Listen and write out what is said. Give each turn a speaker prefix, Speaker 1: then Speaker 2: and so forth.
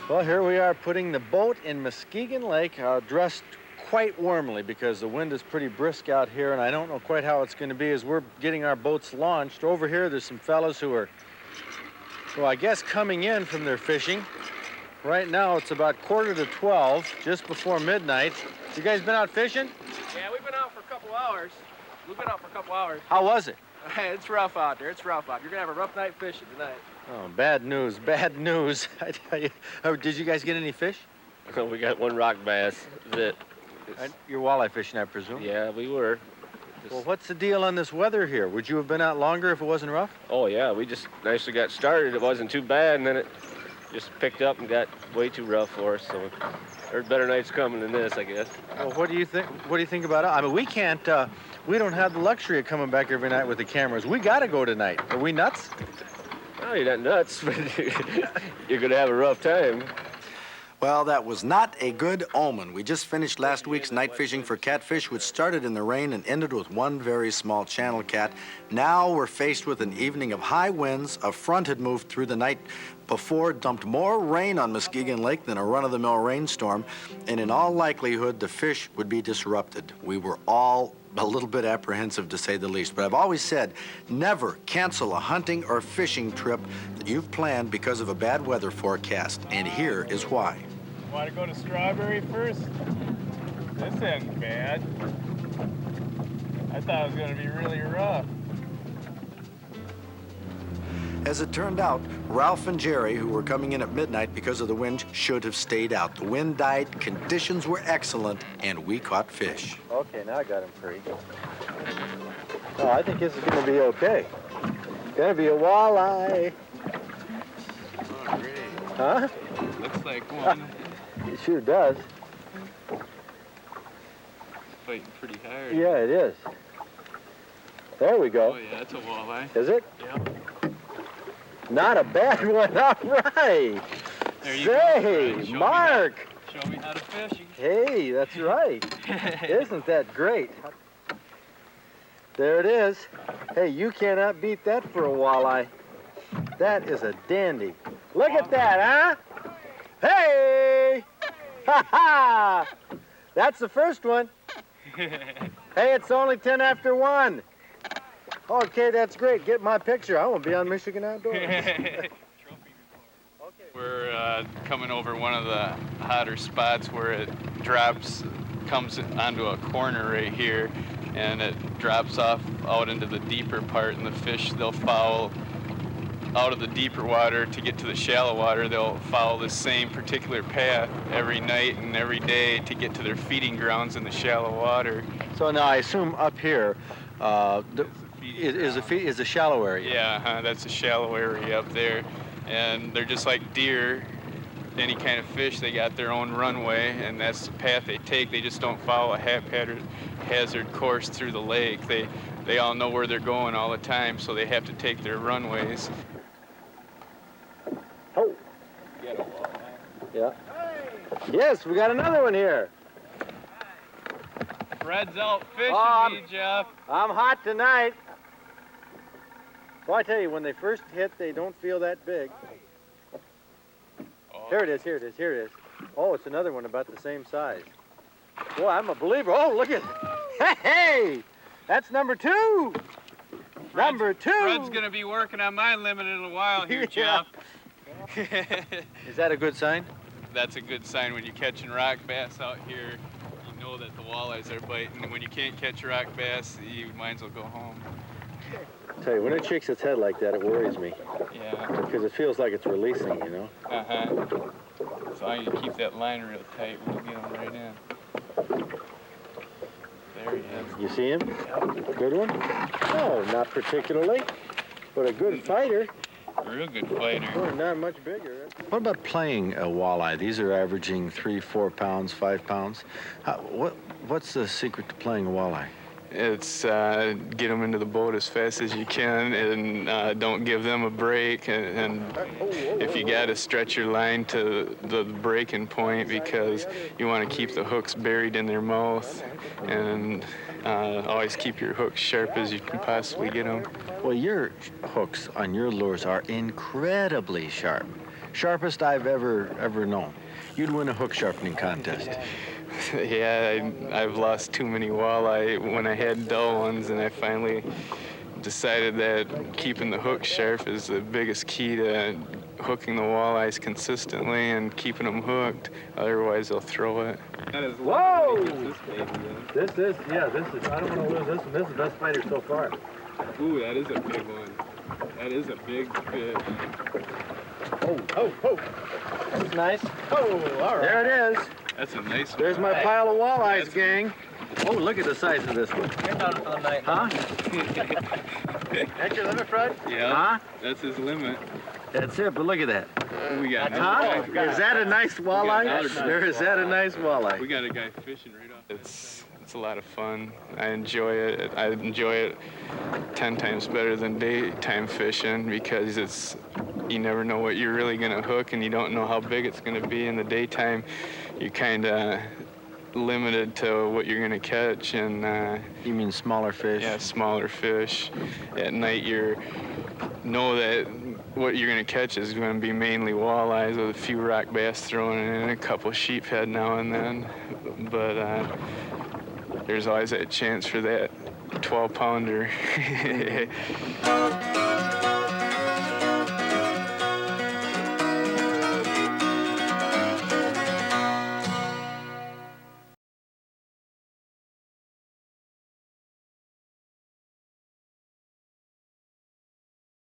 Speaker 1: Well, here we are putting the boat in Muskegon Lake, dressed quite warmly because the wind is pretty brisk out here, and I don't know quite how it's going to be as we're getting our boats launched. Over here, there's some fellas who are, well, I guess coming in from their fishing. Right now, it's about 11:45, just before midnight. You guys been out fishing?
Speaker 2: Yeah, we've been out for a couple hours.
Speaker 1: How was it?
Speaker 2: It's rough out there. It's rough out. You're going to have a rough night fishing tonight.
Speaker 1: Oh, bad news, bad news. I tell you. Oh, did you guys get any fish?
Speaker 3: We got one rock bass. That's it.
Speaker 1: You're walleye fishing, I presume?
Speaker 3: Yeah, we were.
Speaker 1: Well, what's the deal on this weather here? Would you have been out longer if it wasn't rough?
Speaker 3: Oh, yeah, we just nicely got started. It wasn't too bad, and then it just picked up and got way too rough for us. So there's better nights coming than this, I guess.
Speaker 1: Well, what do you think? What do you think about it? I mean, we can't. We don't have the luxury of coming back every night with the cameras. We got to go tonight. Are we nuts?
Speaker 3: No, you're not nuts, but you're gonna have a rough time.
Speaker 4: Well, that was not a good omen. We just finished last week's night fishing for catfish, which started in the rain and ended with one very small channel cat. Now we're faced with an evening of high winds. A front had moved through the night before, dumped more rain on Muskegon Lake than a run-of-the-mill rainstorm, and in all likelihood, the fish would be disrupted. We were all a little bit apprehensive, to say the least, but I've always said, never cancel a hunting or fishing trip that you've planned because of a bad weather forecast, and here is why.
Speaker 5: Want to go to Strawberry first? This isn't bad. I thought it was going to be really rough.
Speaker 4: As it turned out, Ralph and Jerry, who were coming in at midnight because of the wind, should have stayed out. The wind died, conditions were excellent, and we caught fish.
Speaker 1: Okay, now I got him free. Oh, I think this is going to be okay. Going to be a walleye.
Speaker 5: Oh, great.
Speaker 1: Huh?
Speaker 5: Looks like one.
Speaker 1: It sure does.
Speaker 5: Fighting pretty hard.
Speaker 1: Yeah, it is. There we go.
Speaker 5: Oh, yeah, that's a walleye.
Speaker 1: Is it?
Speaker 5: Yeah.
Speaker 1: Not a bad one. All right.
Speaker 5: There you
Speaker 1: Say,
Speaker 5: go,
Speaker 1: Mark.
Speaker 5: Show me how to fish.
Speaker 1: Hey, that's right. Isn't that great? There it is. Hey, you cannot beat that for a walleye. That is a dandy. Look at that, huh? Hey! Ha ha! That's the first one. Hey, it's only 10 after 1. Okay, that's great. Get my picture. I won't be on Michigan Outdoors.
Speaker 5: We're coming over one of the hotter spots where it comes onto a corner right here, and it drops off out into the deeper part, and the fish, they'll follow out of the deeper water to get to the shallow water. They'll follow the same particular path every night and every day to get to their feeding grounds in the shallow water.
Speaker 1: So now I assume up here is a shallow area.
Speaker 5: Yeah, that's a shallow area up there. And they're just like deer, any kind of fish. They got their own runway, and that's the path they take. They just don't follow a haphazard course through the lake. They all know where they're going all the time, so they have to take their runways.
Speaker 1: Oh. Yeah. Yes, we got another one here.
Speaker 5: Fred's out fishing, Jeff.
Speaker 1: I'm hot tonight. Well, I tell you, when they first hit, they don't feel that big.
Speaker 5: Oh.
Speaker 1: Here it is, here it is, here it is. Oh, it's another one about the same size. Boy, I'm a believer. Oh, look at it. Hey! That's number 2. Number 2.
Speaker 5: Fred's going to be working on my limit in a while here, Jeff.
Speaker 1: Is that a good sign?
Speaker 5: That's a good sign when you're catching rock bass out here. You know that the walleyes are biting, and when you can't catch rock bass, you might as well go home.
Speaker 1: I tell you, when it shakes its head like that, it worries me.
Speaker 5: Yeah.
Speaker 1: Because it feels like it's releasing, you know?
Speaker 5: Uh-huh. So I need to keep that line real tight. We'll get him right in. There he is.
Speaker 1: You see him? Good one? No, not particularly, but a good fighter.
Speaker 5: Real good fighter.
Speaker 1: Oh, not much bigger. What about playing a walleye? These are averaging 3, 4 pounds, 5 pounds. What's the secret to playing a walleye?
Speaker 5: It's get them into the boat as fast as you can, and don't give them a break. And if you got to stretch your line to the breaking point, because you want to keep the hooks buried in their mouth, and always keep your hooks sharp as you can possibly get them.
Speaker 1: Well, your hooks on your lures are incredibly sharp. sharpest I've ever known. You'd win a hook sharpening contest.
Speaker 5: Yeah, I've lost too many walleye when I had dull ones, and I finally decided that keeping the hook sharp is the biggest key to hooking the walleyes consistently and keeping them hooked. Otherwise, they'll throw it.
Speaker 1: Whoa! This is, I don't want to lose this one. This is the best fighter so far.
Speaker 5: Ooh, that is a big one. That is a big fish.
Speaker 1: Oh. That's nice. Oh, all right. There it is.
Speaker 5: That's a nice one.
Speaker 1: There's my pile of walleyes, gang. Oh, look at the size of this one.
Speaker 2: You're done for the night.
Speaker 1: Huh?
Speaker 2: That's your limit, Fred?
Speaker 5: Yeah,
Speaker 1: Huh?
Speaker 5: that's his limit.
Speaker 1: That's it, but look at that.
Speaker 5: We got
Speaker 1: Huh? Is that a nice walleye?
Speaker 5: another
Speaker 1: Or is that a nice walleye?
Speaker 5: We got a guy fishing right off. It's a lot of fun. I enjoy it. I enjoy it 10 times better than daytime fishing because you never know what you're really gonna hook, and you don't know how big it's gonna be. In the daytime, you're kind of limited to what you're gonna catch, and
Speaker 1: You mean smaller fish?
Speaker 5: yeah, smaller fish. At night, you know that what you're gonna catch is gonna be mainly walleyes with a few rock bass thrown in and a couple sheephead now and then. But there's always that chance for that 12-pounder.